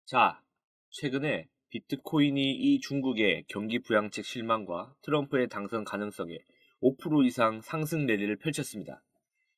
자, 최근에 비트코인이 이 중국의 경기 부양책 실망과 트럼프의 당선 가능성에 5% 이상 상승 랠리를 펼쳤습니다.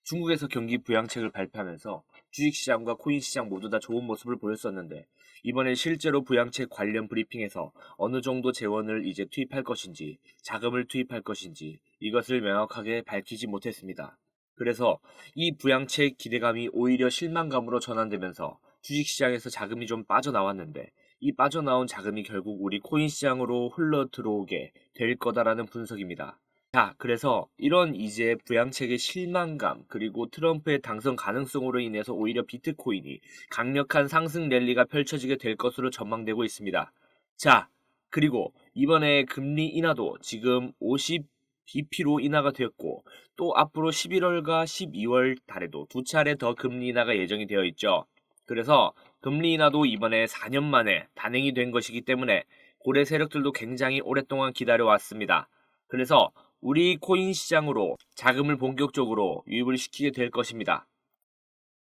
중국에서 경기 부양책을 발표하면서 주식시장과 코인시장 모두 다 좋은 모습을 보였었는데 이번에 실제로 부양책 관련 브리핑에서 어느 정도 재원을 이제 투입할 것인지 자금을 투입할 것인지 이것을 명확하게 밝히지 못했습니다. 그래서 이 부양책 기대감이 오히려 실망감으로 전환되면서 주식시장에서 자금이 좀 빠져나왔는데 이 빠져나온 자금이 결국 우리 코인시장으로 흘러 들어오게 될 거다라는 분석입니다. 자, 그래서 이런 이제 부양책의 실망감 그리고 트럼프의 당선 가능성으로 인해서 오히려 비트코인이 강력한 상승 랠리가 펼쳐지게 될 것으로 전망되고 있습니다. 자, 그리고 이번에 금리 인하도 지금 50bp로 인하가 되었고 또 앞으로 11월과 12월 달에도 두 차례 더 금리 인하가 예정이 되어 있죠. 그래서 금리 인하도 이번에 4년 만에 단행이 된 것이기 때문에 고래 세력들도 굉장히 오랫동안 기다려왔습니다. 그래서 우리 코인 시장으로 자금을 본격적으로 유입을 시키게 될 것입니다.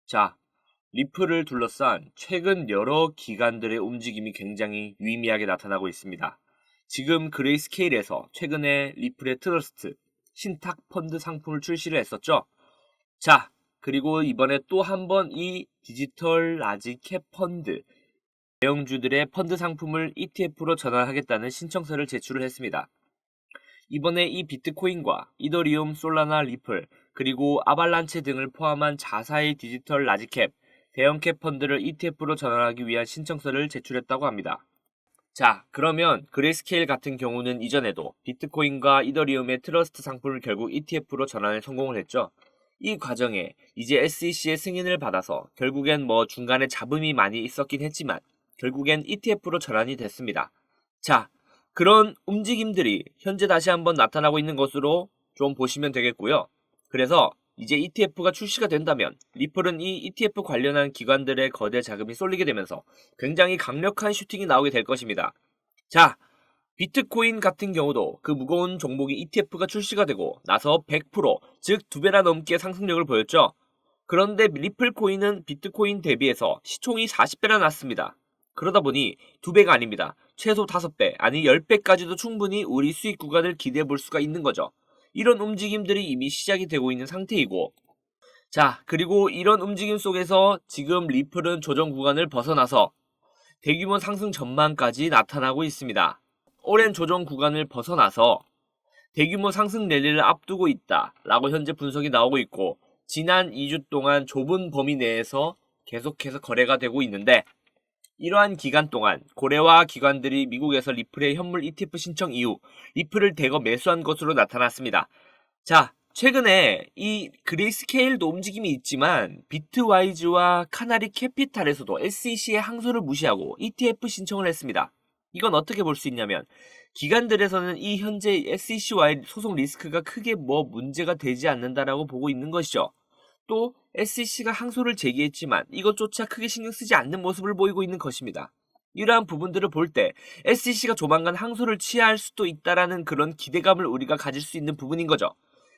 자, 리플을 둘러싼 최근 여러 기관들의 움직임이 굉장히 유의미하게 나타나고 있습니다. 지금 그레이스케일에서 최근에 리플의 트러스트, 신탁 펀드 상품을 출시를 했었죠. 자, 그리고 이번에 또 한 번 이 디지털 라지캡 펀드 대형주들의 펀드 상품을 ETF로 전환하겠다는 신청서를 제출을 했습니다. 이번에 이 비트코인과 이더리움, 솔라나, 리플, 그리고 아발란체 등을 포함한 자사의 디지털 라지캡, 대형캡 펀드를 ETF로 전환하기 위한 신청서를 제출했다고 합니다. 자, 그러면 그레이스케일 같은 경우는 이전에도 비트코인과 이더리움의 트러스트 상품을 결국 ETF로 전환에 성공을 했죠. 이 과정에 이제 SEC의 승인을 받아서 결국엔 중간에 잡음이 많이 있었긴 했지만 결국엔 ETF로 전환이 됐습니다. 자, 그런 움직임들이 현재 다시 한번 나타나고 있는 것으로 좀 보시면 되겠고요. 그래서 이제 ETF가 출시가 된다면 리플은 이 ETF 관련한 기관들의 거대 자금이 쏠리게 되면서 굉장히 강력한 슈팅이 나오게 될 것입니다. 자, 비트코인 같은 경우도 그 무거운 종목이 ETF가 출시가 되고 나서 100%, 즉 2배나 넘게 상승력을 보였죠. 그런데 리플 코인은 비트코인 대비해서 시총이 40배나 났습니다. 그러다 보니 2배가 아닙니다. 최소 5배, 아니 10배까지도 충분히 우리 수익 구간을 기대해 볼 수가 있는 거죠. 이런 움직임들이 이미 시작이 되고 있는 상태이고, 자, 그리고 이런 움직임 속에서 지금 리플은 조정 구간을 벗어나서 대규모 상승 전망까지 나타나고 있습니다. 오랜 조정 구간을 벗어나서 대규모 상승 랠리를 앞두고 있다라고 현재 분석이 나오고 있고, 지난 2주 동안 좁은 범위 내에서 계속해서 거래가 되고 있는데, 이러한 기간 동안 고래와 기관들이 미국에서 리플의 현물 ETF 신청 이후 리플을 대거 매수한 것으로 나타났습니다. 자, 최근에 이 그레이스케일도 움직임이 있지만 비트와이즈와 카나리 캐피탈에서도 SEC의 항소를 무시하고 ETF 신청을 했습니다. 이건 어떻게 볼 수 있냐면 기관들에서는 이 현재 SEC와의 소송 리스크가 크게 문제가 되지 않는다라고 보고 있는 것이죠. 또 SEC가 항소를 제기했지만 이것조차 크게 신경 쓰지 않는 모습을 보이고 있는 것입니다. 이러한 부분들을 볼 때 SEC가 조만간 항소를 취할 수도 있다라는 그런 기대감을 우리가 가질 수 있는 부분인 거죠.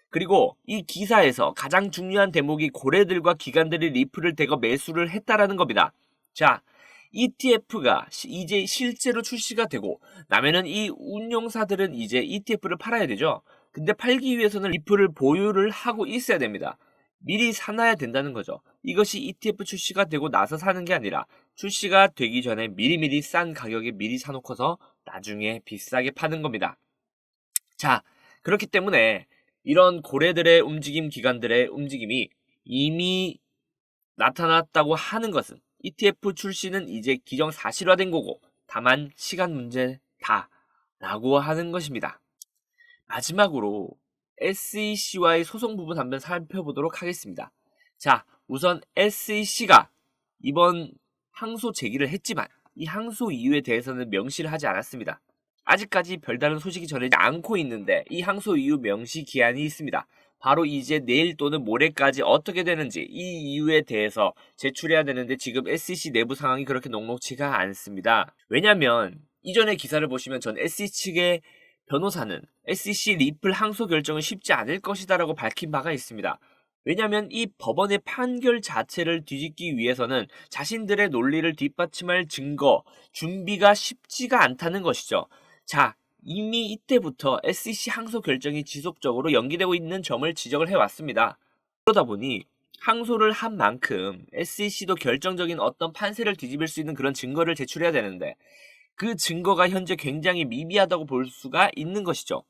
그리고 이 기사에서 가장 중요한 대목이 고래들과 기관들이 리플을 대거 매수를 했다라는 겁니다. 자, ETF가 이제 실제로 출시가 되고 나면은 이 운용사들은 이제 ETF를 팔아야 되죠. 근데 팔기 위해서는 리플을 보유를 하고 있어야 됩니다. 미리 사놔야 된다는 거죠. 이것이 ETF 출시가 되고 나서 사는 게 아니라 출시가 되기 전에 미리미리 싼 가격에 미리 사놓고서 나중에 비싸게 파는 겁니다. 자, 그렇기 때문에 이런 고래들의 움직임, 기관들의 움직임이 이미 나타났다고 하는 것은 ETF 출시는 이제 기정사실화된 거고 다만 시간 문제다 라고 하는 것입니다. 마지막으로 SEC와의 소송 부분 한번 살펴보도록 하겠습니다. 자, 우선 SEC가 이번 항소 제기를 했지만 이 항소 이유에 대해서는 명시를 하지 않았습니다. 아직까지 별다른 소식이 전해지지 않고 있는데 이 항소 이유 명시 기한이 있습니다. 바로 이제 내일 또는 모레까지 어떻게 되는지 이 이유에 대해서 제출해야 되는데 지금 SEC 내부 상황이 그렇게 녹록치가 않습니다. 왜냐면 이전의 기사를 보시면 전 SEC 측의 변호사는 SEC 리플 항소 결정은 쉽지 않을 것이다 라고 밝힌 바가 있습니다. 왜냐하면 이 법원의 판결 자체를 뒤집기 위해서는 자신들의 논리를 뒷받침할 증거, 준비가 쉽지가 않다는 것이죠. 자, 이미 이때부터 SEC 항소 결정이 지속적으로 연기되고 있는 점을 지적을 해왔습니다. 그러다 보니 항소를 한 만큼 SEC도 결정적인 어떤 판세를 뒤집을 수 있는 그런 증거를 제출해야 되는데 그 증거가 현재 굉장히 미비하다고 볼 수가 있는 것이죠.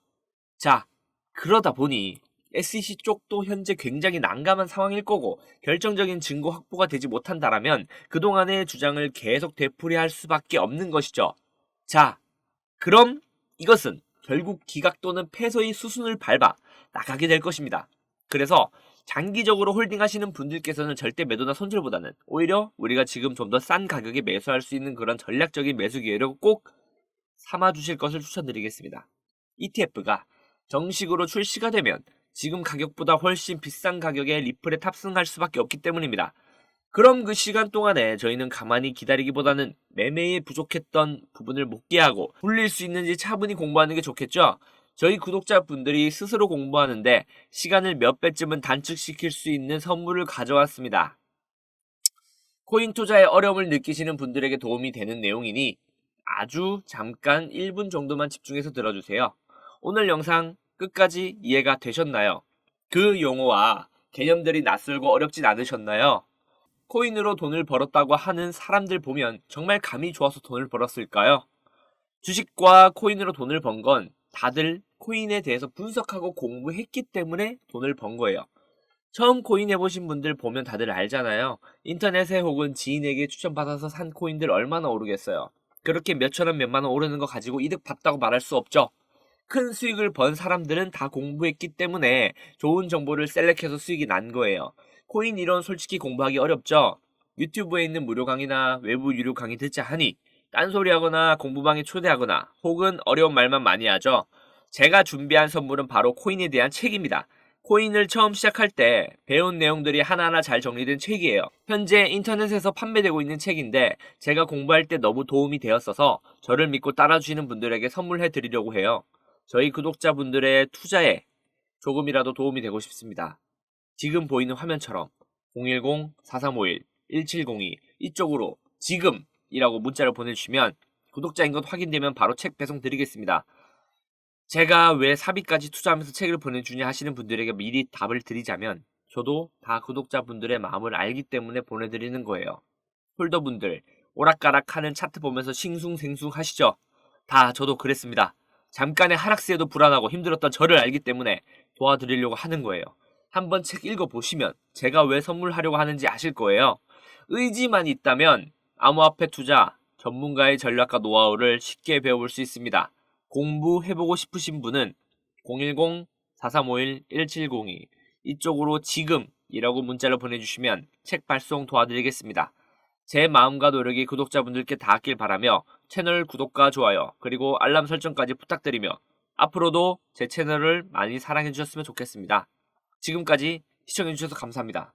자, 그러다 보니 SEC 쪽도 현재 굉장히 난감한 상황일 거고 결정적인 증거 확보가 되지 못한다라면 그동안의 주장을 계속 되풀이할 수밖에 없는 것이죠. 자, 그럼 이것은 결국 기각 또는 패소의 수순을 밟아 나가게 될 것입니다. 그래서 장기적으로 홀딩하시는 분들께서는 절대 매도나 손절보다는 오히려 우리가 지금 좀 더 싼 가격에 매수할 수 있는 그런 전략적인 매수 기회를 꼭 삼아주실 것을 추천드리겠습니다. ETF가 정식으로 출시가 되면 지금 가격보다 훨씬 비싼 가격에 리플에 탑승할 수밖에 없기 때문입니다. 그럼 그 시간 동안에 저희는 가만히 기다리기보다는 매매에 부족했던 부분을 복귀하고 불릴 수 있는지 차분히 공부하는 게 좋겠죠? 저희 구독자분들이 스스로 공부하는데 시간을 몇 배쯤은 단축시킬 수 있는 선물을 가져왔습니다. 코인 투자에 어려움을 느끼시는 분들에게 도움이 되는 내용이니 아주 잠깐 1분 정도만 집중해서 들어주세요. 오늘 영상 끝까지 이해가 되셨나요? 그 용어와 개념들이 낯설고 어렵진 않으셨나요? 코인으로 돈을 벌었다고 하는 사람들 보면 정말 감이 좋아서 돈을 벌었을까요? 주식과 코인으로 돈을 번 건 다들 코인에 대해서 분석하고 공부했기 때문에 돈을 번 거예요. 처음 코인 해보신 분들 보면 다들 알잖아요. 인터넷에 혹은 지인에게 추천받아서 산 코인들 얼마나 오르겠어요. 그렇게 몇천원 몇만원 오르는 거 가지고 이득 봤다고 말할 수 없죠. 큰 수익을 번 사람들은 다 공부했기 때문에 좋은 정보를 셀렉해서 수익이 난 거예요. 코인 이론 솔직히 공부하기 어렵죠? 유튜브에 있는 무료 강의나 외부 유료 강의 듣자 하니 딴소리하거나 공부방에 초대하거나 혹은 어려운 말만 많이 하죠. 제가 준비한 선물은 바로 코인에 대한 책입니다. 코인을 처음 시작할 때 배운 내용들이 하나하나 잘 정리된 책이에요. 현재 인터넷에서 판매되고 있는 책인데 제가 공부할 때 너무 도움이 되었어서 저를 믿고 따라주시는 분들에게 선물해 드리려고 해요. 저희 구독자분들의 투자에 조금이라도 도움이 되고 싶습니다. 지금 보이는 화면처럼 010-4351-1702 이쪽으로 지금이라고 문자를 보내주시면 구독자인 것 확인되면 바로 책 배송 드리겠습니다. 제가 왜 사비까지 투자하면서 책을 보내주냐 하시는 분들에게 미리 답을 드리자면 저도 다 구독자분들의 마음을 알기 때문에 보내드리는 거예요. 홀더분들 오락가락하는 차트 보면서 싱숭생숭 하시죠? 다 저도 그랬습니다. 잠깐의 하락세에도 불안하고 힘들었던 저를 알기 때문에 도와드리려고 하는 거예요. 한번 책 읽어보시면 제가 왜 선물하려고 하는지 아실 거예요. 의지만 있다면 암호화폐 투자 전문가의 전략과 노하우를 쉽게 배워볼 수 있습니다. 공부해보고 싶으신 분은 010-4351-1702 이쪽으로 지금이라고 문자를 보내주시면 책 발송 도와드리겠습니다. 제 마음과 노력이 구독자분들께 닿았길 바라며 채널 구독과 좋아요 그리고 알람 설정까지 부탁드리며 앞으로도 제 채널을 많이 사랑해주셨으면 좋겠습니다. 지금까지 시청해주셔서 감사합니다.